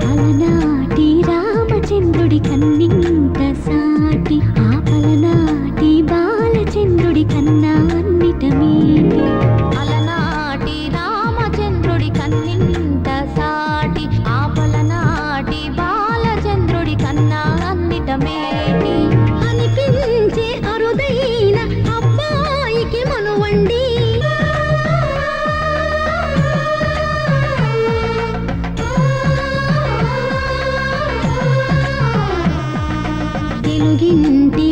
అలనాటి రామచంద్రుడి కన్నింత సాటి ఆ పలనాటి బాలచంద్రుడి కన్నా అన్నిట మీటి. అలనాటి రామచంద్రుడి కన్నింత సాటి ఆ పలనాటి బాలచంద్రుడి కన్నా అన్నిట మేటి అనిపించే అరుదైన అబ్బాయికి మనువండి. తెలుగింటి